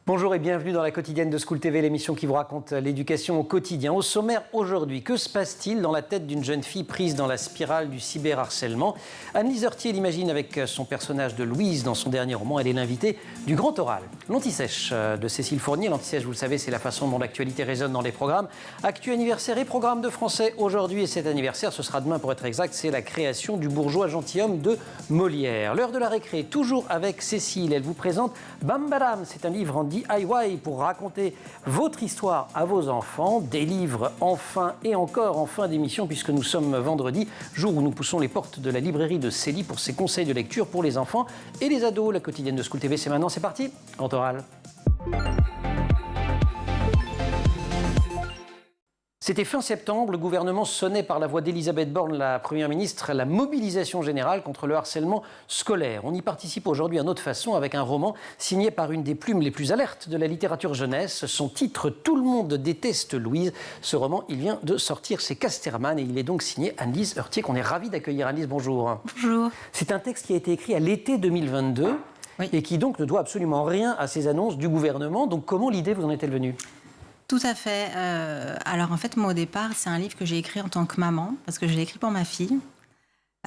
Bonjour et bienvenue dans la quotidienne de School TV, l'émission qui vous raconte l'éducation au quotidien. Au sommaire aujourd'hui, que se passe-t-il dans la tête d'une jeune fille prise dans la spirale du cyberharcèlement? Anne-Lise Heurtier l'imagine avec son personnage de Louise dans son dernier roman. Elle est l'invitée du Grand Oral. L'Anti-Sèche de Cécile Fournier. L'Anti-Sèche, vous le savez, c'est la façon dont l'actualité résonne dans les programmes. Actu anniversaire et programme de français aujourd'hui. Et cet anniversaire, ce sera demain pour être exact, c'est la création du bourgeois gentilhomme de Molière. L'heure de la récré, toujours avec Cécile. Elle vous présente Bam Badam. C'est un livre en DIY pour raconter votre histoire à vos enfants. Des livres enfin et encore en fin d'émission puisque nous sommes vendredi, jour où nous poussons les portes de la librairie de Célie pour ses conseils de lecture pour les enfants et les ados. La quotidienne de School TV, c'est maintenant, c'est parti. Grand Oral. C'était fin septembre, le gouvernement sonnait par la voix d'Elisabeth Borne, la Première ministre, la mobilisation générale contre le harcèlement scolaire. On y participe aujourd'hui à notre façon avec un roman signé par une des plumes les plus alertes de la littérature jeunesse. Son titre, Tout le monde déteste Louise. Ce roman, il vient de sortir chez Casterman et il est donc signé Anne-Lise Heurtier, qu'on est ravi d'accueillir. Anne-Lise, bonjour. Bonjour. C'est un texte qui a été écrit à l'été 2022 et qui donc ne doit absolument rien à ces annonces du gouvernement. Donc comment l'idée vous en est-elle venue ? Tout à fait. Alors en fait, moi au départ, c'est un livre que j'ai écrit en tant que maman, parce que je l'ai écrit pour ma fille.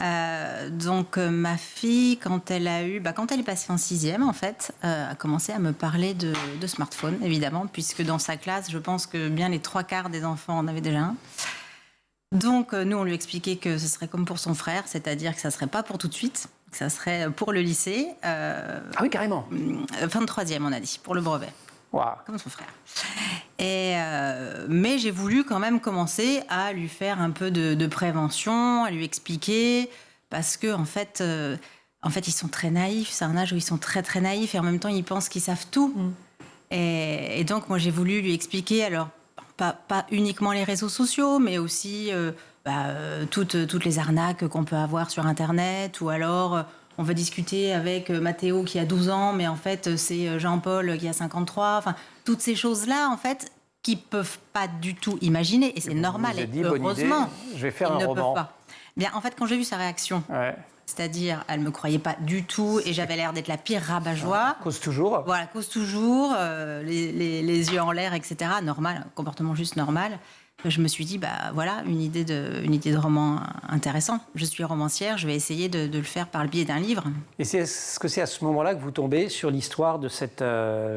Ma fille, quand elle est passée en 6e, en fait, a commencé à me parler de smartphone, évidemment, puisque dans sa classe, je pense que bien les 3/4 des enfants en avaient déjà un. Donc nous, on lui expliquait que ce serait comme pour son frère, c'est-à-dire que ça ne serait pas pour tout de suite, que ça serait pour le lycée. Ah oui, carrément. Fin de 3e, on a dit, pour le brevet. Wow. Comme son frère. Mais j'ai voulu quand même commencer à lui faire un peu de prévention, à lui expliquer, parce que en fait, ils sont très naïfs. C'est un âge où ils sont très très naïfs et en même temps ils pensent qu'ils savent tout. Et donc moi j'ai voulu lui expliquer, alors pas uniquement les réseaux sociaux, mais aussi toutes les arnaques qu'on peut avoir sur Internet, ou alors on va discuter avec Mathéo qui a 12 ans, mais en fait, c'est Jean-Paul qui a 53. Enfin, toutes ces choses-là, en fait, qu'ils ne peuvent pas du tout imaginer. Et c'est normal, et heureusement, je vais faire ils un ne roman. peuvent pas. Bien, en fait, quand j'ai vu sa réaction, c'est-à-dire, elle ne me croyait pas du tout, et j'avais l'air d'être la pire rabat-joie. Cause toujours. Voilà, cause toujours, les yeux en l'air, etc. Normal, comportement juste normal. Je me suis dit, voilà, une idée de roman intéressant. Je suis romancière, je vais essayer de le faire par le biais d'un livre. Et est-ce que c'est à ce moment-là que vous tombez sur l'histoire de cette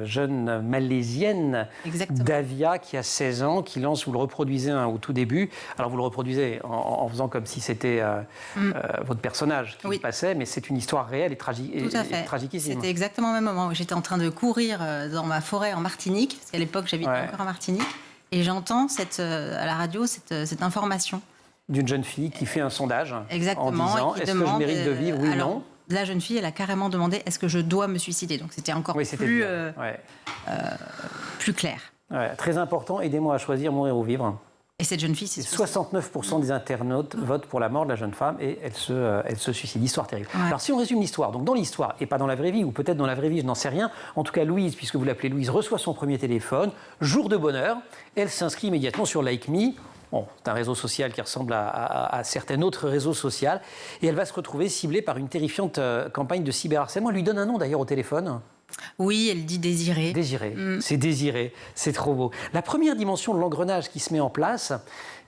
jeune Malaisienne, Davia, qui a 16 ans, qui lance, vous le reproduisez au tout début. Alors vous le reproduisez en faisant comme si c'était votre personnage qui passait, mais c'est une histoire réelle et tragiquissime. C'était exactement au même moment où j'étais en train de courir dans ma forêt en Martinique, parce qu'à l'époque j'habitais encore en Martinique. Et j'entends à la radio cette information. D'une jeune fille qui fait un sondage en disant est-ce que je mérite de vivre, oui ou non ? La jeune fille, elle a carrément demandé est-ce que je dois me suicider ? Donc c'était encore plus clair. Très important, aidez-moi à choisir mourir ou vivre. Et cette jeune fille, c'est 69% des internautes votent pour la mort de la jeune femme et elle se suicide. Histoire terrible. Alors si on résume l'histoire, donc dans l'histoire et pas dans la vraie vie, ou peut-être dans la vraie vie, je n'en sais rien. En tout cas, Louise, puisque vous l'appelez Louise, reçoit son premier téléphone, jour de bonheur. Elle s'inscrit immédiatement sur Like Me. Bon, c'est un réseau social qui ressemble à certains autres réseaux sociaux. Et elle va se retrouver ciblée par une terrifiante campagne de cyberharcèlement. Elle lui donne un nom d'ailleurs au téléphone. Oui, elle dit Désiré. Désiré, c'est Désiré, c'est trop beau. La première dimension de l'engrenage qui se met en place,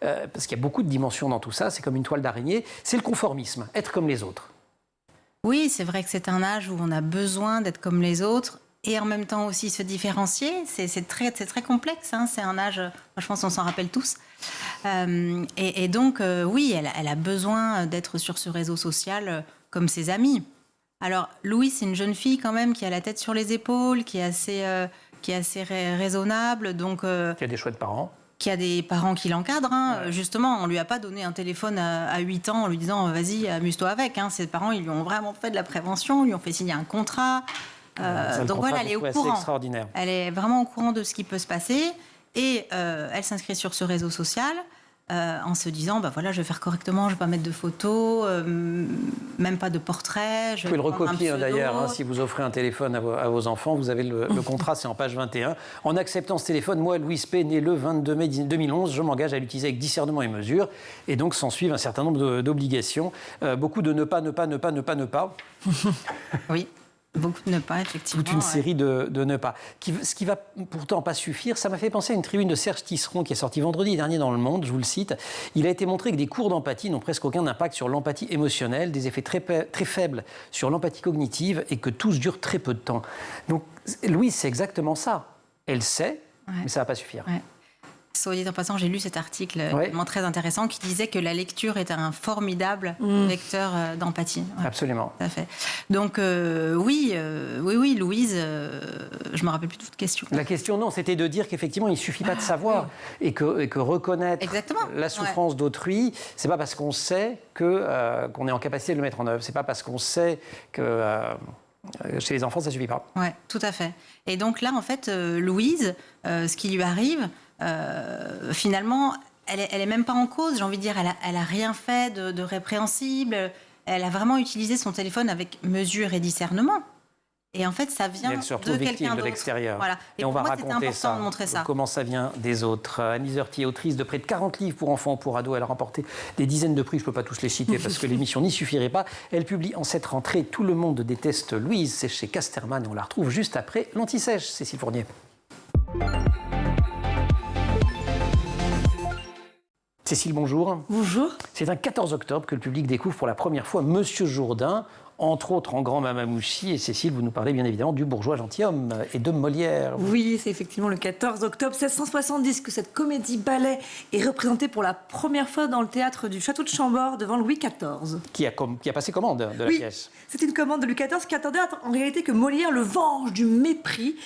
parce qu'il y a beaucoup de dimensions dans tout ça, c'est comme une toile d'araignée, c'est le conformisme, être comme les autres. Oui, c'est vrai que c'est un âge où on a besoin d'être comme les autres et en même temps aussi se différencier. C'est très complexe, hein. C'est un âge, je pense qu'on s'en rappelle tous. Et donc, oui, elle a besoin d'être sur ce réseau social comme ses amis. Alors, Louise, c'est une jeune fille quand même qui a la tête sur les épaules, qui est assez raisonnable. Donc, qui a des chouettes parents. Qui a des parents qui l'encadrent. Justement, on ne lui a pas donné un téléphone à 8 ans en lui disant « vas-y, amuse-toi avec ». Ses parents, ils lui ont vraiment fait de la prévention, lui ont fait signer un contrat. Donc voilà, elle est au courant. Elle est vraiment au courant de ce qui peut se passer. Et elle s'inscrit sur ce réseau social. En se disant, voilà, je vais faire correctement, je ne vais pas mettre de photos, même pas de portrait. Vous pouvez le recopier d'ailleurs, si vous offrez un téléphone à vos enfants, vous avez le contrat, c'est en page 21. En acceptant ce téléphone, moi, Louise P, né le 22 mai 2011, je m'engage à l'utiliser avec discernement et mesure. Et donc, s'en suivent un certain nombre d'obligations. Beaucoup de ne pas. Oui. Beaucoup de ne pas, effectivement. Toute une série de ne pas. Ce qui va pourtant pas suffire, ça m'a fait penser à une tribune de Serge Tisseron qui est sortie vendredi dernier dans Le Monde, je vous le cite. Il a été montré que des cours d'empathie n'ont presque aucun impact sur l'empathie émotionnelle, des effets très faibles sur l'empathie cognitive et que tous durent très peu de temps. Donc Louise, c'est exactement ça. Elle sait, mais ça ne va pas suffire. Ouais. Soit dit en passant, j'ai lu cet article vraiment très intéressant qui disait que la lecture est un formidable vecteur d'empathie. Ouais, absolument. Tout à fait. Donc oui, Louise, je ne me rappelle plus de toute question. La question, non, c'était de dire qu'effectivement, il ne suffit pas de savoir et que reconnaître la souffrance d'autrui, ce n'est pas parce qu'on sait qu'on est en capacité de le mettre en œuvre. Ce n'est pas parce qu'on sait que chez les enfants, ça ne suffit pas. Oui, tout à fait. Et donc là, en fait, Louise, ce qui lui arrive, finalement, elle est même pas en cause, j'ai envie de dire. Elle a rien fait de répréhensible. Elle a vraiment utilisé son téléphone avec mesure et discernement. Et en fait, ça vient de quelqu'un de l'extérieur. Voilà. Et on va raconter ça, de montrer ça. Comment ça vient des autres. Anne-Lise Heurtier, autrice de près de 40 livres pour enfants ou pour ados. Elle a remporté des dizaines de prix. Je ne peux pas tous les citer parce que l'émission n'y suffirait pas. Elle publie en cette rentrée « Tout le monde déteste Louise ». C'est chez Casterman et on la retrouve juste après l'Anti-Sèche. Cécile Fournier. Cécile, bonjour. Bonjour. C'est un 14 octobre que le public découvre pour la première fois Monsieur Jourdain, entre autres en grand Mamamouchi. Et Cécile, vous nous parlez bien évidemment du bourgeois gentilhomme et de Molière. Oui, c'est effectivement le 14 octobre 1670 que cette comédie-ballet est représentée pour la première fois dans le théâtre du château de Chambord devant Louis XIV. Qui a passé commande de la pièce. C'était une commande de Louis XIV qui attendait en réalité que Molière le venge du mépris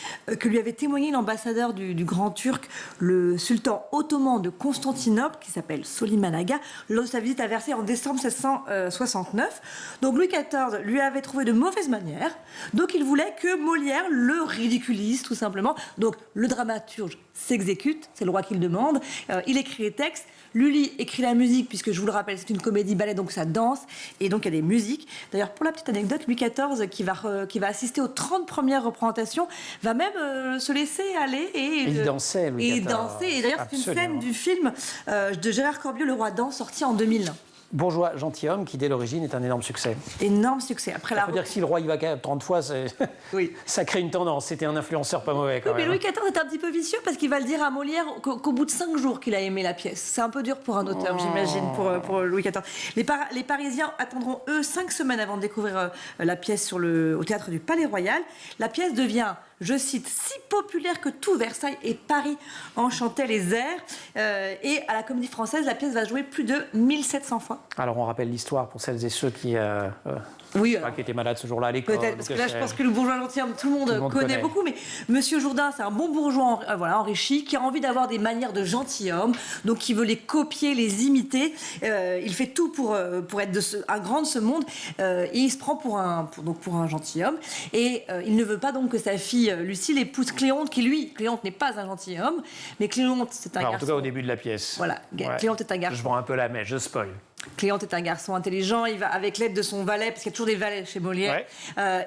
que lui avait témoigné l'ambassadeur du Grand Turc, le sultan ottoman de Constantinople, qui s'appelle Soliman Aga, lors de sa visite à Versailles en décembre 1669. Donc Louis XIV lui avait trouvé de mauvaises manières, donc il voulait que Molière le ridiculise tout simplement. Donc le dramaturge s'exécute, c'est le roi qui le demande, il écrit les textes, Lully écrit la musique, puisque je vous le rappelle, c'est une comédie-ballet, donc ça danse, et donc il y a des musiques. D'ailleurs, pour la petite anecdote, Louis XIV, qui va assister aux 30 premières représentations, va même se laisser aller et il dansait, Louis XIV. Et d'ailleurs, c'est une scène du film de Gérard Corbiot, Le Roi Danse, sorti en 2001. Bourgeois gentilhomme qui, dès l'origine, est un énorme succès. Énorme succès. Après ça veut dire que si le roi y va 30 fois, ça crée une tendance. C'était un influenceur pas mauvais quand même. Mais Louis XIV est un petit peu vicieux parce qu'il va le dire à Molière qu'au bout de 5 jours qu'il a aimé la pièce. C'est un peu dur pour un auteur, j'imagine, pour Louis XIV. Les Parisiens attendront, eux, 5 semaines avant de découvrir la pièce au théâtre du Palais Royal. La pièce devient, je cite, si populaire que tout Versailles et Paris en chantaient les airs. Et à la Comédie Française, la pièce va jouer plus de 1700 fois. Alors on rappelle l'histoire pour celles et ceux qui étaient malades ce jour-là à l'école. Peut-être, parce que là je pense que le bourgeois gentilhomme, tout le monde connaît beaucoup, mais Monsieur Jourdain, c'est un bon bourgeois enrichi, qui a envie d'avoir des manières de gentilhomme, donc qui veut les copier, les imiter. Il fait tout pour être un grand de ce monde, et il se prend pour un gentilhomme. Et il ne veut pas donc que sa fille Lucile épouse Cléonte, Cléonte n'est pas un gentilhomme, mais Cléonte, c'est un garçon. En tout cas au début de la pièce. Voilà, Cléonte est un garçon. Je vends un peu la mèche, je spoil. Cléonte est un garçon intelligent, il va, avec l'aide de son valet, parce qu'il y a toujours des valets chez Molière,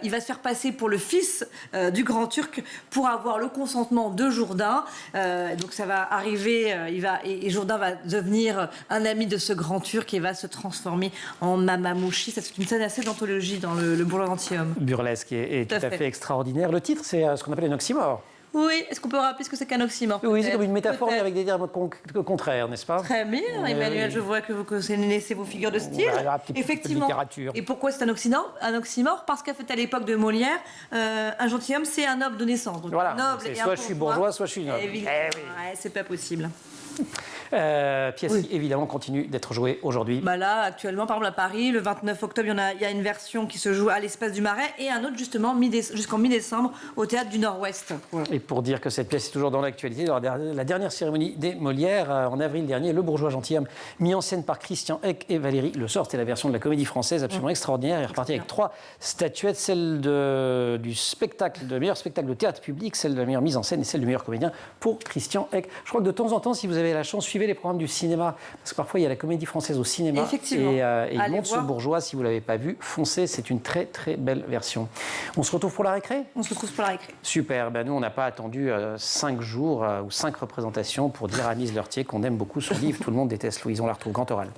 il va se faire passer pour le fils du Grand Turc pour avoir le consentement de Jourdain. Donc ça va arriver, et Jourdain va devenir un ami de ce Grand Turc et va se transformer en Mamamouchi. C'est une scène assez d'anthologie dans le bourgeois gentilhomme. Burlesque et tout à fait extraordinaire. Le titre, c'est ce qu'on appelle un oxymore. Oui, est-ce qu'on peut rappeler ce que c'est qu'un oxymore? Oui, c'est comme une métaphore mais avec des termes contraires, n'est-ce pas? Très bien, Emmanuel, je vois que vous connaissez vos figures de style. Effectivement. Et pourquoi c'est un oxymore? Parce qu'en fait, à l'époque de Molière, un gentilhomme, c'est un noble de naissance. Donc, voilà, noble et soit je suis bourgeois, soit je suis noble. C'est pas possible. Pièce qui évidemment continue d'être jouée aujourd'hui. Là, actuellement, par exemple à Paris, le 29 octobre, il y a une version qui se joue à l'Espace du Marais et un autre justement jusqu'en mi-décembre au Théâtre du Nord-Ouest. Et pour dire que cette pièce est toujours dans l'actualité, la dernière cérémonie des Molières en avril dernier, Le Bourgeois gentilhomme, mis en scène par Christian Eck et Valérie Le Sort, c'était la version de la Comédie Française absolument extraordinaire. Il est reparti avec 3 statuettes, celle du spectacle, de meilleur spectacle de théâtre public, celle de la meilleure mise en scène et celle du meilleur comédien pour Christian Eck. Je crois que de temps en temps, si vous avez la chance, suivez les programmes du cinéma, parce que parfois il y a la Comédie Française au cinéma et il montre ce bourgeois. Si vous ne l'avez pas vu, foncez, c'est une très très belle version. On se retrouve pour la récré? On se retrouve pour la récré. Super, nous on n'a pas attendu 5 jours ou 5 représentations pour dire à Anne-Lise Heurtier qu'on aime beaucoup son livre Tout le monde déteste Louise. On la retrouve, grand oral.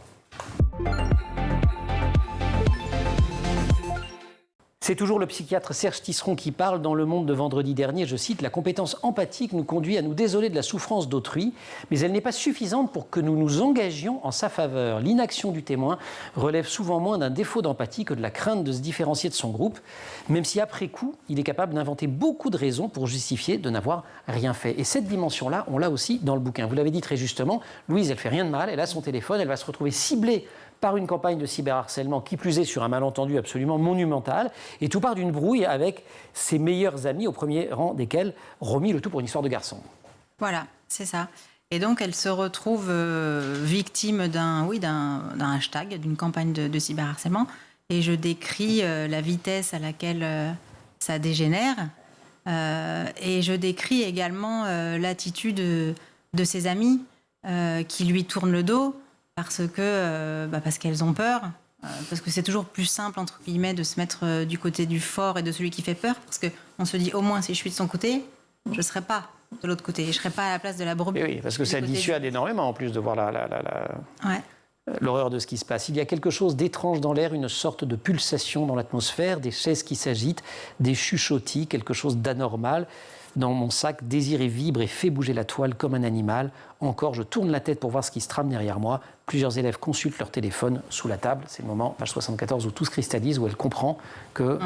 C'est toujours le psychiatre Serge Tisseron qui parle dans Le Monde de vendredi dernier. Je cite, « La compétence empathique nous conduit à nous désoler de la souffrance d'autrui, mais elle n'est pas suffisante pour que nous nous engagions en sa faveur. L'inaction du témoin relève souvent moins d'un défaut d'empathie que de la crainte de se différencier de son groupe, même si après coup, il est capable d'inventer beaucoup de raisons pour justifier de n'avoir rien fait. » Et cette dimension-là, on l'a aussi dans le bouquin. Vous l'avez dit très justement, Louise, elle fait rien de mal, elle a son téléphone, elle va se retrouver ciblée par une campagne de cyberharcèlement, qui plus est sur un malentendu absolument monumental, et tout part d'une brouille avec ses meilleurs amis, au premier rang desquels Romy, le tout pour une histoire de garçon. Voilà, c'est ça. Et donc, elle se retrouve victime d'un hashtag, d'une campagne de cyberharcèlement, et je décris la vitesse à laquelle ça dégénère, et je décris également l'attitude de ses amis qui lui tournent le dos, parce qu'elles ont peur, parce que c'est toujours plus simple, entre guillemets, de se mettre du côté du fort et de celui qui fait peur, parce qu'on se dit, au moins, si je suis de son côté, je ne serai pas de l'autre côté, je ne serai pas à la place de la brebis. Et oui, parce que ça dissuade énormément, en plus, de voir l'horreur de ce qui se passe. Il y a quelque chose d'étrange dans l'air, une sorte de pulsation dans l'atmosphère, des chaises qui s'agitent, des chuchotis, quelque chose d'anormal. Dans mon sac, désir et vibre et fait bouger la toile comme un animal. Encore, je tourne la tête pour voir ce qui se trame derrière moi. Plusieurs élèves consultent leur téléphone sous la table. C'est le moment, page 74, où tout se cristallise, où elle comprend que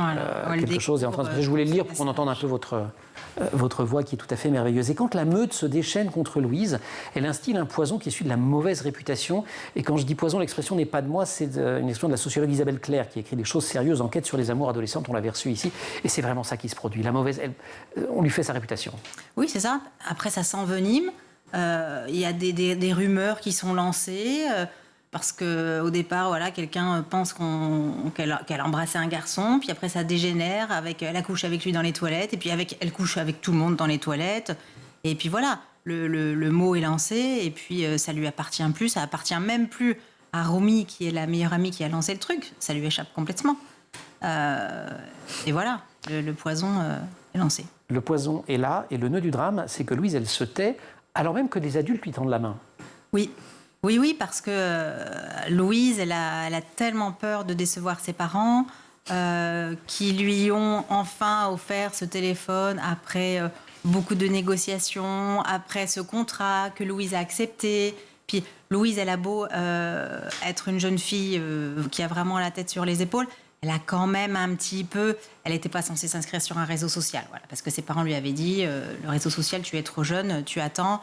quelque chose est en train de se passer. Je voulais le lire pour qu'on entende un peu votre voix qui est tout à fait merveilleuse. Et quand la meute se déchaîne contre Louise, elle instille un poison qui est celui de la mauvaise réputation. Et quand je dis poison, l'expression n'est pas de moi, c'est une expression de la sociologue Isabelle Claire qui écrit des choses sérieuses, enquête sur les amours adolescentes, on l'avait reçu ici. Et c'est vraiment ça qui se produit. La mauvaise, on lui fait sa réputation. Oui, c'est ça. Après, ça s'envenime. Il y a des rumeurs qui sont lancées parce qu'au départ, quelqu'un pense qu'elle a embrassé un garçon, puis après ça dégénère, elle a couché avec lui dans les toilettes, et puis elle couche avec tout le monde dans les toilettes, et puis voilà, le mot est lancé, et puis ça lui appartient plus, ça appartient même plus à Romy, qui est la meilleure amie qui a lancé le truc, ça lui échappe complètement. Et voilà, le poison est lancé. Le poison est là, et le nœud du drame, c'est que Louise, elle se tait, alors même que des adultes lui tendent la main. Oui, parce que Louise, elle a tellement peur de décevoir ses parents qui lui ont enfin offert ce téléphone après beaucoup de négociations, après ce contrat que Louise a accepté. Puis Louise, elle a beau être une jeune fille qui a vraiment la tête sur les épaules, elle a quand même un petit peu... Elle n'était pas censée s'inscrire sur un réseau social, parce que ses parents lui avaient dit le réseau social, tu es trop jeune, tu attends.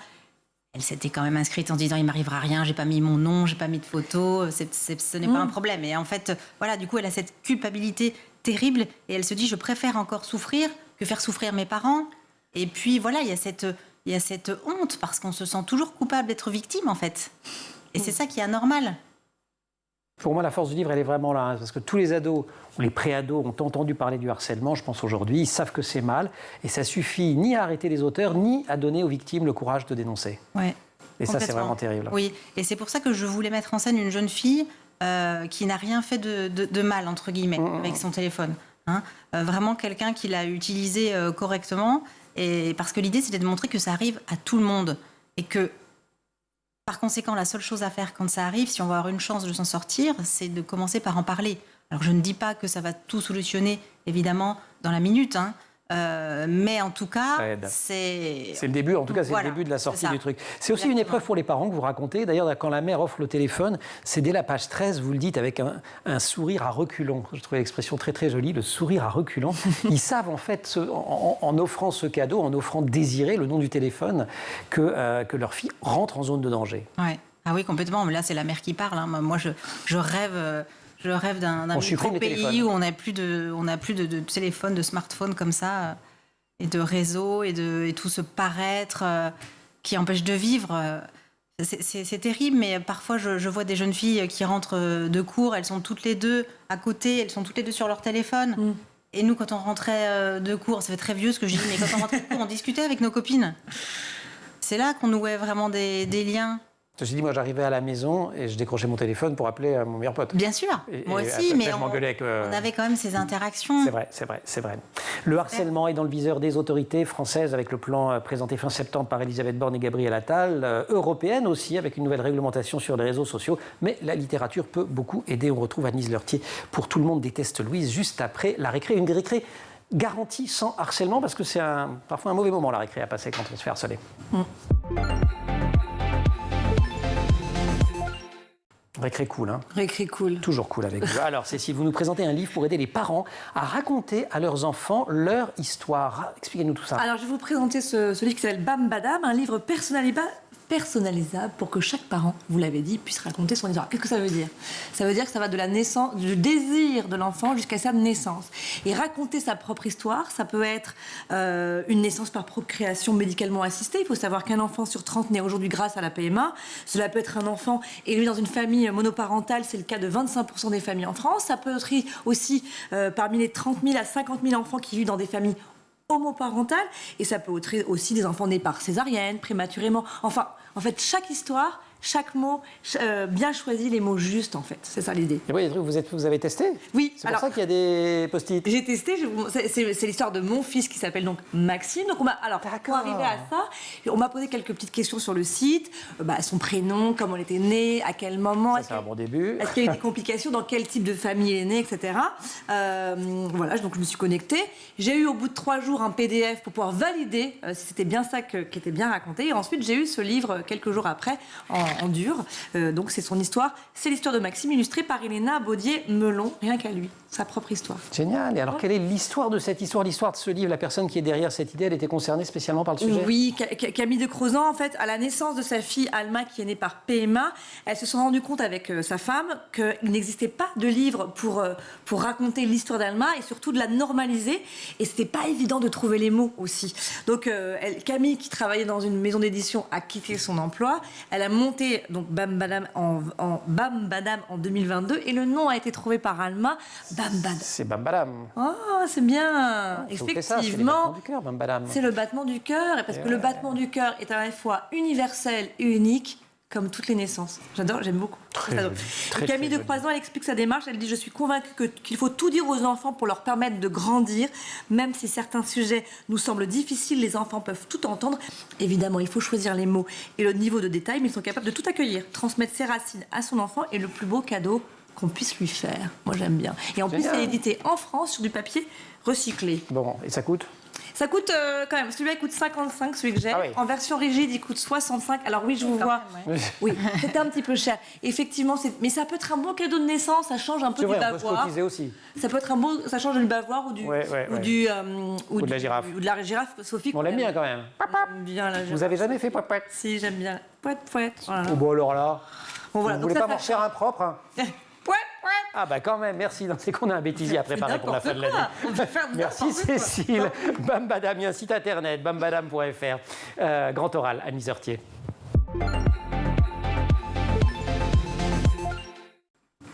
Elle s'était quand même inscrite en disant il m'arrivera rien, j'ai pas mis mon nom, j'ai pas mis de photo, ce n'est pas un problème. Et en fait, du coup, elle a cette culpabilité terrible et elle se dit je préfère encore souffrir que faire souffrir mes parents. Et puis voilà, il y a cette honte parce qu'on se sent toujours coupable d'être victime en fait. Et c'est ça qui est anormal. Pour moi, la force du livre, elle est vraiment là, parce que tous les ados ou les pré-ados ont entendu parler du harcèlement, je pense aujourd'hui, ils savent que c'est mal, et ça suffit ni à arrêter les auteurs, ni à donner aux victimes le courage de dénoncer. Ouais, et ça, c'est vraiment terrible. Oui, et c'est pour ça que je voulais mettre en scène une jeune fille qui n'a rien fait de mal, entre guillemets, avec son téléphone. Vraiment quelqu'un qui l'a utilisé correctement, et parce que l'idée, c'était de montrer que ça arrive à tout le monde, et que par conséquent, la seule chose à faire quand ça arrive, si on va avoir une chance de s'en sortir, c'est de commencer par en parler. Alors, je ne dis pas que ça va tout solutionner, évidemment, dans la minute, mais en tout cas, c'est le début. En tout cas, c'est le début de la sortie du truc. C'est aussi une épreuve pour les parents que vous racontez. D'ailleurs, quand la mère offre le téléphone, c'est dès la page 13, vous le dites avec un sourire à reculons. Je trouvais l'expression très très jolie, le sourire à reculons. Ils savent en fait, en offrant ce cadeau, en offrant Désiré, le nom du téléphone, que leur fille rentre en zone de danger. Ouais. Ah oui, complètement. Là, c'est la mère qui parle. Moi, je rêve. Je rêve d'un micro pays où on n'a plus de téléphone, de smartphone comme ça, et de réseau, et tout ce paraître qui empêche de vivre. C'est terrible, mais parfois je vois des jeunes filles qui rentrent de cours, elles sont toutes les deux à côté, elles sont toutes les deux sur leur téléphone. Et nous, quand on rentrait de cours, ça fait très vieux ce que je dis, mais quand on rentrait de cours, on discutait avec nos copines. C'est là qu'on nouait vraiment des liens. Ceci dit, moi, j'arrivais à la maison et je décrochais mon téléphone pour appeler mon meilleur pote. Bien sûr, moi aussi, après, mais je m'engueulais avec, on avait quand même ces interactions. C'est vrai. Le harcèlement est dans le viseur des autorités françaises avec le plan présenté fin septembre par Elisabeth Borne et Gabriel Attal, européenne aussi avec une nouvelle réglementation sur les réseaux sociaux. Mais la littérature peut beaucoup aider. On retrouve Anne-Lise Leurtier pour Tout le monde déteste Louise juste après la récré. Une récré garantie sans harcèlement parce que c'est parfois un mauvais moment la récré à passer quand on se fait harceler. Récré cool, hein. Récré cool. Toujours cool avec vous. Alors, Cécile, vous nous présentez un livre pour aider les parents à raconter à leurs enfants leur histoire. Expliquez-nous tout ça. Alors, je vais vous présenter ce livre qui s'appelle Bam Badam, un livre personnalisable pour que chaque parent, vous l'avez dit, puisse raconter son histoire. Qu'est-ce que ça veut dire? Ça veut dire que ça va de la naissance, du désir de l'enfant jusqu'à sa naissance. Et raconter sa propre histoire, ça peut être une naissance par procréation médicalement assistée. Il faut savoir qu'un enfant sur 30 naît aujourd'hui grâce à la PMA. Cela peut être un enfant élevé dans une famille monoparentale, c'est le cas de 25% des familles en France. Ça peut être aussi parmi les 30 000 à 50 000 enfants qui vivent dans des familles homoparentales, et ça peut être aussi des enfants nés par césarienne, prématurément. Enfin, en fait, chaque histoire, chaque mot, bien choisi les mots justes, en fait. C'est ça l'idée. Et oui, vous avez testé? Oui. C'est pour ça qu'il y a des post-it. J'ai testé. C'est l'histoire de mon fils qui s'appelle donc Maxime. Donc pour arriver à ça, on m'a posé quelques petites questions sur le site. Son prénom, comment il était né, à quel moment. Ça, c'est un bon début. Est-ce qu'il y a eu des complications, dans quel type de famille il est né, etc. Voilà, donc je me suis connectée. J'ai eu au bout de 3 jours un PDF pour pouvoir valider si c'était bien ça qui était bien raconté. Et ensuite, j'ai eu ce livre quelques jours après en dur. Donc c'est son histoire. C'est l'histoire de Maxime, illustrée par Elena Baudier-Melon, rien qu'à lui, sa propre histoire. Génial. Et alors, quelle est l'histoire de cette histoire, l'histoire de ce livre? La personne qui est derrière cette idée, elle était concernée spécialement par le sujet? Oui, Camille de Crozan, en fait, à la naissance de sa fille Alma, qui est née par PMA, elle se sont rendues compte avec sa femme qu'il n'existait pas de livre pour raconter l'histoire d'Alma et surtout de la normaliser. Et c'était pas évident de trouver les mots aussi. Donc Camille, qui travaillait dans une maison d'édition, a quitté son emploi. Elle a monté donc Bam Badam Bam Badam en 2022 et le nom a été trouvé par Alma, Bam Badam. C'est Bam Badam. Oh, c'est bien. Effectivement, c'est le battement du cœur, parce que le battement du cœur est à la fois universel et unique, comme toutes les naissances. J'adore, j'aime beaucoup. Camille de Croizon, elle explique sa démarche. Elle dit: je suis convaincue qu'il faut tout dire aux enfants pour leur permettre de grandir. Même si certains sujets nous semblent difficiles, les enfants peuvent tout entendre. Évidemment, il faut choisir les mots et le niveau de détail, mais ils sont capables de tout accueillir. Transmettre ses racines à son enfant est le plus beau cadeau qu'on puisse lui faire. Moi, j'aime bien. Et en plus, c'est édité en France sur du papier recyclé. Bon, et ça coûte? Ça coûte quand même, celui-là il coûte 55, celui que j'ai. Ah oui. En version rigide, il coûte 65. Alors oui, je vous vois. Même, ouais. Oui, c'était un petit peu cher. Effectivement, mais ça peut être un bon cadeau de naissance, ça change un peu du bavoir. On peut se cotiser aussi. Ça peut être un bon, ça change du bavoir ou de la girafe. Ou de la girafe, Sophie. On l'aime bien quand même. Bien la girafe. Vous avez jamais fait poète? Si, j'aime bien. Poète. Voilà. Oh bon alors là. Bon, voilà, vous voulez pas m'en faire un propre, hein? Ah bah quand même, merci. C'est qu'on a un bêtisier à préparer pour la fin de l'année. Merci Cécile. Bam Badam, il y a un site internet, bambadam.fr. Grand oral, Anne-Lise Leurtier.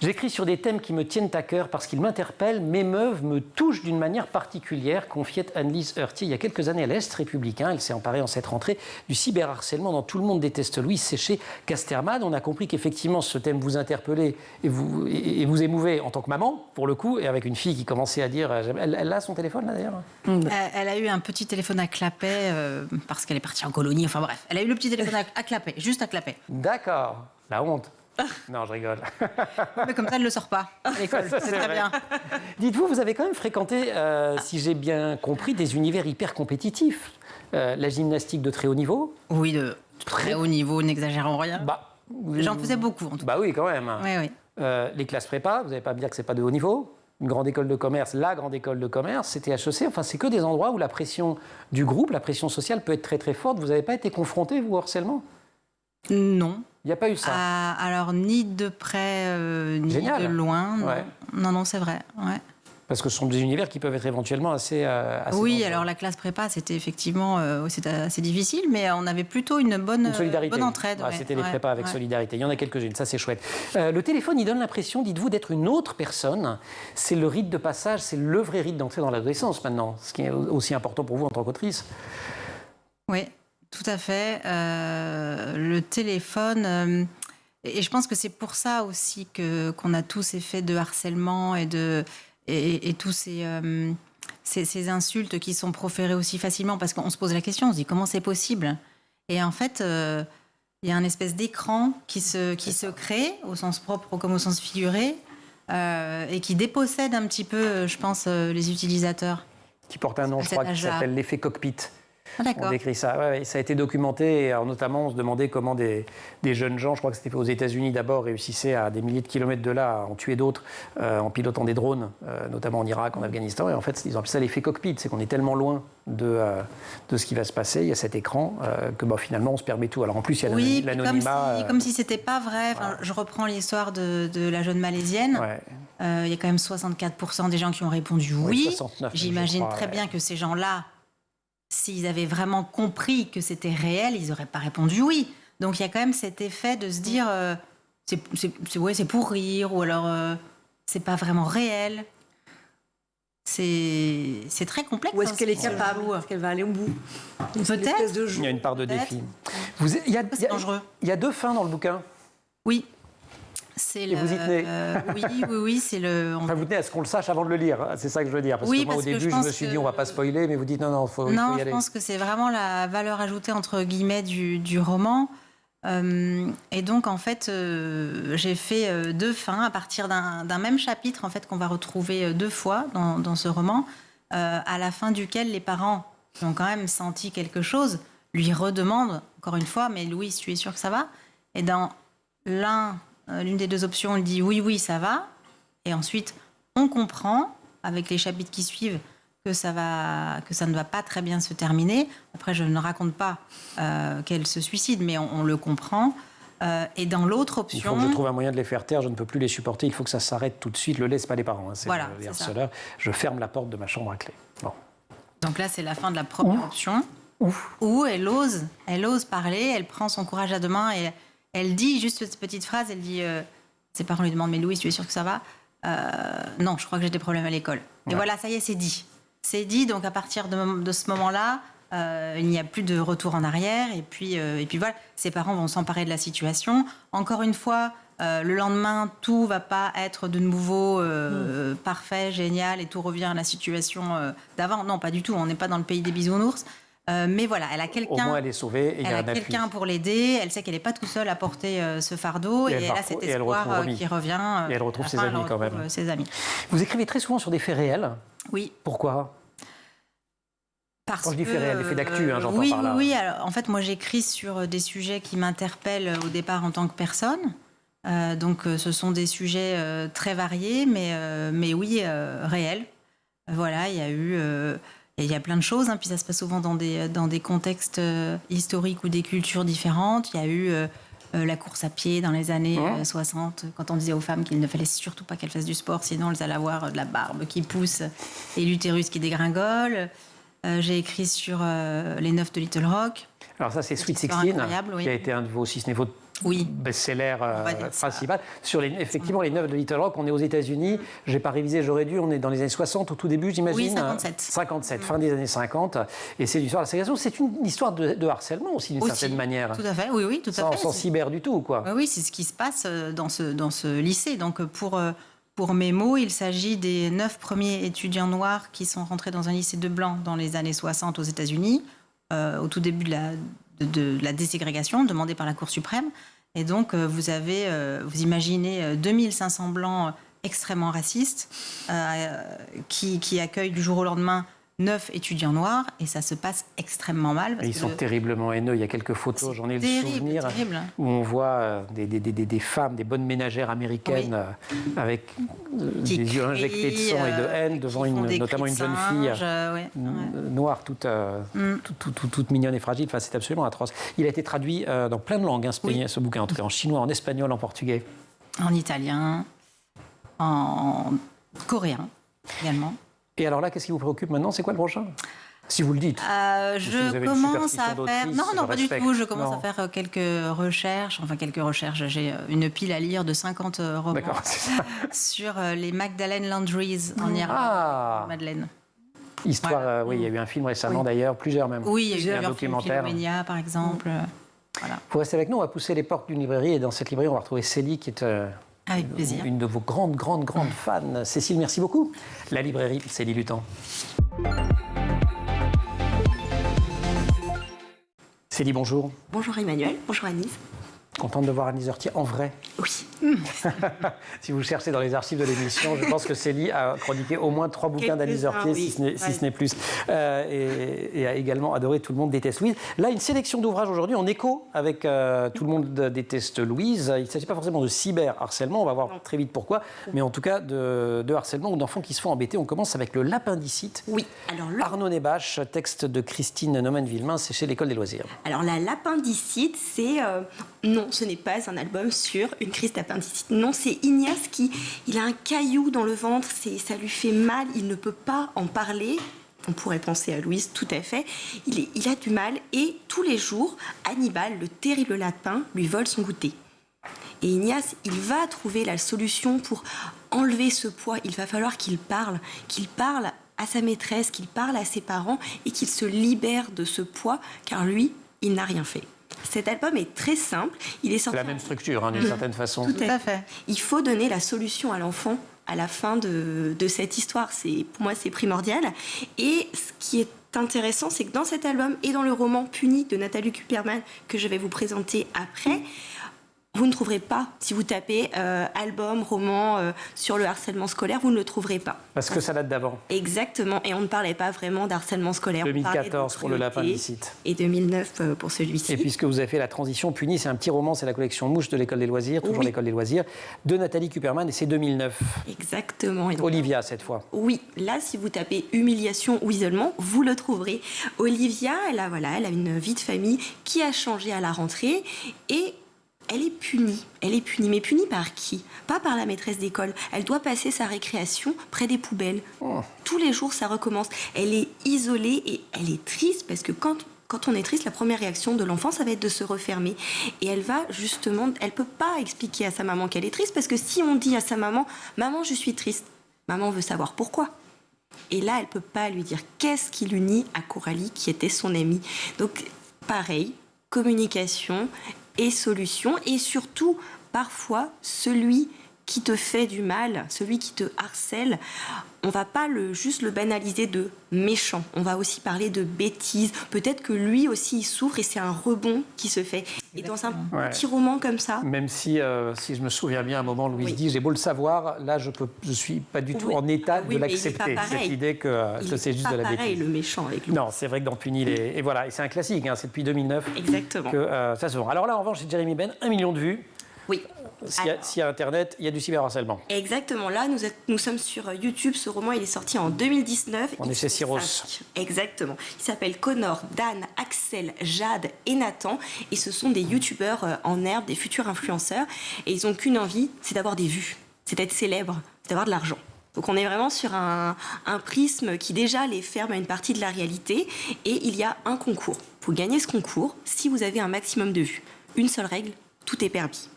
J'écris sur des thèmes qui me tiennent à cœur parce qu'ils m'interpellent, m'émeuvent, me touchent d'une manière particulière, confiait Anne-Lise Leurtier il y a quelques années à l'Est républicain. Elle s'est emparée en cette rentrée du cyberharcèlement dans Tout le monde déteste Louise, c'est chez Casterman. On a compris qu'effectivement ce thème vous interpellait et vous émouvait en tant que maman, pour le coup, et avec une fille qui commençait à dire... Elle a son téléphone là d'ailleurs? Elle a eu un petit téléphone à clapet parce qu'elle est partie en colonie, enfin bref. Elle a eu le petit téléphone à clapet, juste à clapet. D'accord, la honte. Non, je rigole. Mais comme ça, elle ne le sort pas à l'école. C'est très bien. Dites-vous, vous avez quand même fréquenté, si j'ai bien compris, des univers hyper compétitifs. La gymnastique de très haut niveau. Oui, de très haut niveau, n'exagérons rien. J'en faisais beaucoup, en tout cas. Bah oui, quand même. Oui. Les classes prépa, vous n'allez pas me dire que ce n'est pas de haut niveau. Une grande école de commerce, la grande école de commerce, c'était HEC. Enfin, c'est que des endroits où la pression du groupe, la pression sociale peut être très très forte. Vous n'avez pas été confronté, vous, au harcèlement? Non. Il n'y a pas eu ça? Alors, ni de près, ni de loin. Non, ouais. non, c'est vrai. Ouais. Parce que ce sont des univers qui peuvent être éventuellement assez oui, dangereux. Alors la classe prépa, c'était effectivement c'était assez difficile, mais on avait plutôt une bonne entraide. Ouais, c'était les prépas avec solidarité. Il y en a quelques-unes, ça c'est chouette. Le téléphone, il donne l'impression, dites-vous, d'être une autre personne. C'est le rite de passage, c'est le vrai rite d'entrée dans l'adolescence maintenant, ce qui est aussi important pour vous en tant qu'autrice. Oui. Tout à fait. Le téléphone... et je pense que c'est pour ça aussi qu'on a tous ces faits de harcèlement et tous ces insultes qui sont proférées aussi facilement, parce qu'on se pose la question, on se dit comment c'est possible ? Et en fait, il y a un espèce d'écran qui se crée, au sens propre comme au sens figuré, et qui dépossède un petit peu, je pense, les utilisateurs. Qui porte un nom, je crois, qui s'appelle l'effet cockpit. Ah, d'accord. On décrit ça. Ouais, ça a été documenté. Et alors, notamment, on se demandait comment des jeunes gens, je crois que c'était aux États-Unis d'abord, réussissaient à des milliers de kilomètres de là à en tuer d'autres en pilotant des drones, notamment en Irak, en Afghanistan. Et en fait, ils ont appelé ça l'effet cockpit. C'est qu'on est tellement loin de ce qui va se passer. Il y a cet écran que finalement, on se permet tout. Alors en plus, il y a l'anonymat. Comme si c'était pas vrai. Enfin, je reprends l'histoire de la jeune Malaisienne. Ouais. Il y a quand même 64% des gens qui ont répondu oui. 69, J'imagine très bien que ces gens-là, s'ils avaient vraiment compris que c'était réel, ils n'auraient pas répondu oui. Donc il y a quand même cet effet de se dire c'est pour rire, ou alors c'est pas vraiment réel. C'est très complexe. Ou est-ce qu'elle est capable, ou est-ce qu'elle va aller au bout? Peut-être. Il y a une part de défi. C'est dangereux. Il y a 2 fins dans le bouquin. Oui. Et vous y tenez. Oui, c'est le... Enfin, vous tenez à ce qu'on le sache avant de le lire, c'est ça que je veux dire. Parce que moi, au début, je me suis dit, on va pas spoiler, mais vous dites, non, il faut y aller. Non, je pense que c'est vraiment la valeur ajoutée, entre guillemets, du roman. Et donc, en fait, j'ai fait 2 fins à partir d'un même chapitre, en fait, qu'on va retrouver 2 fois dans ce roman, à la fin duquel les parents, qui ont quand même senti quelque chose, lui redemandent, encore une fois, mais Louise, tu es sûre que ça va? Et dans l'une des 2 options, il dit oui, ça va. Et ensuite, on comprend, avec les chapitres qui suivent, que ça ne va pas très bien se terminer. Après, je ne raconte pas qu'elle se suicide, mais on le comprend. Et dans l'autre option... Il faut que je trouve un moyen de les faire taire, je ne peux plus les supporter, il faut que ça s'arrête tout de suite. Le laisse pas les parents, c'est le harceleur. Je ferme la porte de ma chambre à clé. Bon. Donc là, c'est la fin de la première option, où elle ose parler, elle prend son courage à 2 mains et elle dit juste cette petite phrase, elle dit... ses parents lui demandent, mais Louise, tu es sûre que ça va? Non, je crois que j'ai des problèmes à l'école. Et voilà, ça y est, c'est dit. C'est dit, donc à partir de ce moment-là, il n'y a plus de retour en arrière. Et puis voilà, ses parents vont s'emparer de la situation. Encore une fois, le lendemain, tout ne va pas être de nouveau parfait, génial, et tout revient à la situation d'avant. Non, pas du tout, on n'est pas dans le pays des bisounours. Mais voilà, elle a quelqu'un. Au moins, elle est sauvée. Et elle a quelqu'un pour l'aider. Elle sait qu'elle n'est pas toute seule à porter ce fardeau. Et elle a cet espoir qui revient. Et elle retrouve ses amis quand même. Ses amis. Vous écrivez très souvent sur des faits réels. Oui. Pourquoi? Quand je dis faits réels, des faits d'actu, j'entends par là. Oui. Alors, en fait, moi, j'écris sur des sujets qui m'interpellent au départ en tant que personne. Donc, ce sont des sujets très variés, mais oui, réels. Voilà, il y a eu... Et il y a plein de choses, puis ça se passe souvent dans des contextes historiques ou des cultures différentes. Il y a eu la course à pied dans les années 60, quand on disait aux femmes qu'il ne fallait surtout pas qu'elles fassent du sport, sinon elles allaient avoir de la barbe qui pousse et l'utérus qui dégringole. J'ai écrit sur les 9 de Little Rock. Alors ça, c'est Sweet 16, qui a été un de vos, si ce n'est votre best-seller principal. Sur effectivement, les 9 de Little Rock, on est aux États-Unis. Je n'ai pas révisé, j'aurais dû. On est dans les années 60, au tout début, j'imagine. Oui, 57. 57, fin des années 50. Et c'est l'histoire de la ségrégation. C'est une histoire de harcèlement aussi, d'une certaine manière. Tout à fait, oui, tout à fait. Sans cyber du tout, quoi. Oui, c'est ce qui se passe dans ce lycée. Donc, pour mes mots, il s'agit des 9 premiers étudiants noirs qui sont rentrés dans un lycée de blancs dans les années 60 aux États-Unis, au tout début de la déségrégation demandée par la Cour suprême. Et donc, vous imaginez 2500 blancs extrêmement racistes qui accueillent du jour au lendemain 9 étudiants noirs, et ça se passe extrêmement mal. Ils sont terriblement haineux. Il y a quelques photos, j'en ai le souvenir, où on voit des femmes, des bonnes ménagères américaines avec des yeux injectés de sang et de haine devant notamment une jeune fille noire, toute mignonne et fragile. Enfin, c'est absolument atroce. Il a été traduit dans plein de langues, ce bouquin, en tout cas en chinois, en espagnol, en portugais. En italien, en coréen également. Et alors là, qu'est-ce qui vous préoccupe maintenant? C'est quoi le prochain? Si vous le dites. Je commence à faire... Non, pas du tout. Je commence à faire quelques recherches. J'ai une pile à lire de 50 romans sur les Magdalene Laundries en Irlande. Madeleine. Histoire, oui, il y a eu un film récemment d'ailleurs, plusieurs même. Oui, il y a eu un documentaire. Philomenia, par exemple. Voilà. Vous restez avec nous, on va pousser les portes d'une librairie et dans cette librairie, on va retrouver Célie qui est Avec plaisir. une de vos grandes fans. Cécile, merci beaucoup. La librairie Célie Lutan. Célie, bonjour. Bonjour Emmanuel, bonjour Agnès. Contente de voir Agnès Heurtier en vrai. Oui. Si vous cherchez dans les archives de l'émission, je pense que Célie a chroniqué au moins 3 bouquins d'Agnès Heurtier, oui. si ce n'est plus. Et a également adoré Tout le monde déteste Louise. Là, une sélection d'ouvrages aujourd'hui en écho avec Tout le monde déteste Louise. Il ne s'agit pas forcément de cyberharcèlement, on va voir très vite pourquoi, mais en tout cas de harcèlement ou d'enfants qui se font embêter. On commence avec Le Lapindicite. Oui. Alors, Arnaud Nebache, texte de Christine Naumann-Villemain, c'est chez l'École des loisirs. Alors la Lapindicite, c'est... non, ce n'est pas un album sur une crise d'appendicite. Non, c'est Ignace il a un caillou dans le ventre, ça lui fait mal, il ne peut pas en parler. On pourrait penser à Louise, tout à fait. Il a du mal et tous les jours, Hannibal, le terrible lapin, lui vole son goûter. Et Ignace, il va trouver la solution pour enlever ce poids. Il va falloir qu'il parle à sa maîtresse, qu'il parle à ses parents et qu'il se libère de ce poids, car lui, il n'a rien fait. Cet album est très simple. Il est sorti. C'est la même structure, d'une certaine façon. Tout à fait. Il faut donner la solution à l'enfant à la fin de cette histoire. Pour moi, c'est primordial. Et ce qui est intéressant, c'est que dans cet album et dans le roman Puni de Nathalie Kupperman, que je vais vous présenter après, vous ne trouverez pas, si vous tapez album, roman sur le harcèlement scolaire, vous ne le trouverez pas. Parce que ça date d'avant. Exactement, et on ne parlait pas vraiment d'harcèlement scolaire. 2014 pour Le Lapindicite. Et 2009 pour celui-ci. Et puisque vous avez fait la transition, Puni, c'est un petit roman, c'est la collection Mouche de l'École des loisirs, toujours l'École des loisirs, de Nathalie Kupperman, et c'est 2009. Exactement. Et donc, Olivia, cette fois. Oui, là, si vous tapez humiliation ou isolement, vous le trouverez. Olivia, elle a une vie de famille qui a changé à la rentrée, et elle est punie. Elle est punie. Mais punie par qui? Pas par la maîtresse d'école. Elle doit passer sa récréation près des poubelles. Oh. Tous les jours, ça recommence. Elle est isolée et elle est triste parce que quand on est triste, la première réaction de l'enfant, ça va être de se refermer. Et elle va justement... Elle peut pas expliquer à sa maman qu'elle est triste parce que si on dit à sa maman « Maman, je suis triste », maman veut savoir pourquoi. Et là, elle peut pas lui dire qu'est-ce qui l'unit à Coralie, qui était son amie. Donc, pareil, communication et solution, et surtout, parfois, celui qui te fait du mal, celui qui te harcèle, on va pas juste le banaliser de méchant, on va aussi parler de bêtises, peut-être que lui aussi il souffre et c'est un rebond qui se fait. Et dans un petit roman comme ça... Même si je me souviens bien, à un moment, Louise dit, j'ai beau le savoir, là je suis pas du tout en état de l'accepter, cette idée que c'est juste de la bêtise. Pareil, le méchant avec lui. Non, c'est vrai que dans Puni, et voilà, et c'est un classique, c'est depuis 2009 Exactement. que ça se vend. Alors là, en revanche, c'est Jérémy Benn, 1 million de vues. Oui. S'il y a Internet, il y a du cyberharcèlement. Exactement. Là, nous sommes sur YouTube. Ce roman, il est sorti en 2019. On est chez Syros. Exactement. Il s'appelle Connor, Dan, Axel, Jade et Nathan. Et ce sont des youtubeurs en herbe, des futurs influenceurs. Et ils n'ont qu'une envie, c'est d'avoir des vues. C'est d'être célèbre, c'est d'avoir de l'argent. Donc on est vraiment sur un prisme qui déjà les ferme à une partie de la réalité. Et il y a un concours. Pour gagner ce concours, si vous avez un maximum de vues, une seule règle, tout est permis.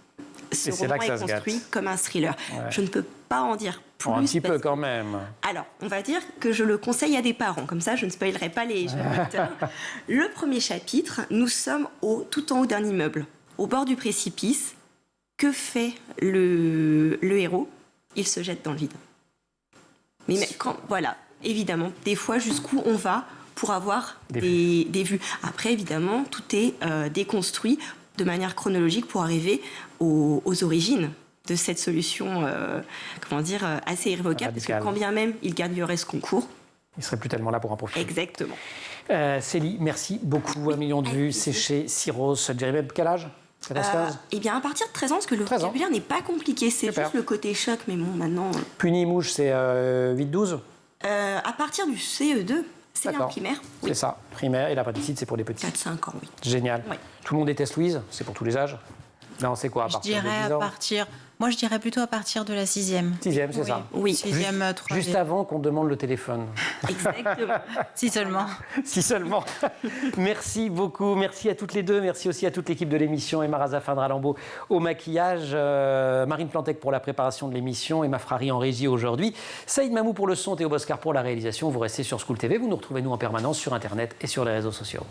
Ce roman est construit comme un thriller. Ouais. Je ne peux pas en dire plus. Un petit peu quand même. Alors, on va dire que je le conseille à des parents. Comme ça, je ne spoilerai pas les lecteurs. Le premier chapitre, nous sommes tout en haut d'un immeuble, au bord du précipice. Que fait le héros? Il se jette dans le vide. Mais voilà, évidemment, des fois, jusqu'où on va pour avoir des vues. Après, évidemment, tout est déconstruit de manière chronologique pour arriver aux origines de cette solution, assez irrévocable, parce que quand bien même il gagnerait ce concours, il ne serait plus tellement là pour en profiter. Exactement. Célie, merci beaucoup. 1 million de vues, c'est chez Syros. Jérémy, quel âge? 14-15 Eh bien, à partir de 13 ans, parce que le vocabulaire n'est pas compliqué, c'est juste le côté choc, mais bon, maintenant... Puni Mouche, c'est 8-12 À partir du CE2. C'est bien primaire. Oui. C'est ça, primaire, et l'appendicite, c'est pour les petits. 4-5 ans, oui. Génial. Oui. Tout le monde déteste Louise, c'est pour tous les âges. Non, c'est quoi à Je partir de dirais 10 ans moi je dirais plutôt à partir de la 6e. 6e, c'est ça. Oui. 6e, 3e. Juste avant qu'on demande le téléphone. Exactement. Si seulement. Si seulement. Merci beaucoup. Merci à toutes les deux. Merci aussi à toute l'équipe de l'émission. Emma Razafin-Dralambeau au maquillage, Marine Plantec pour la préparation de l'émission, Emma Frari en régie aujourd'hui, Saïd Mamou pour le son, Théo Boscar pour la réalisation. Vous restez sur School TV. Vous nous retrouvez nous en permanence sur Internet et sur les réseaux sociaux.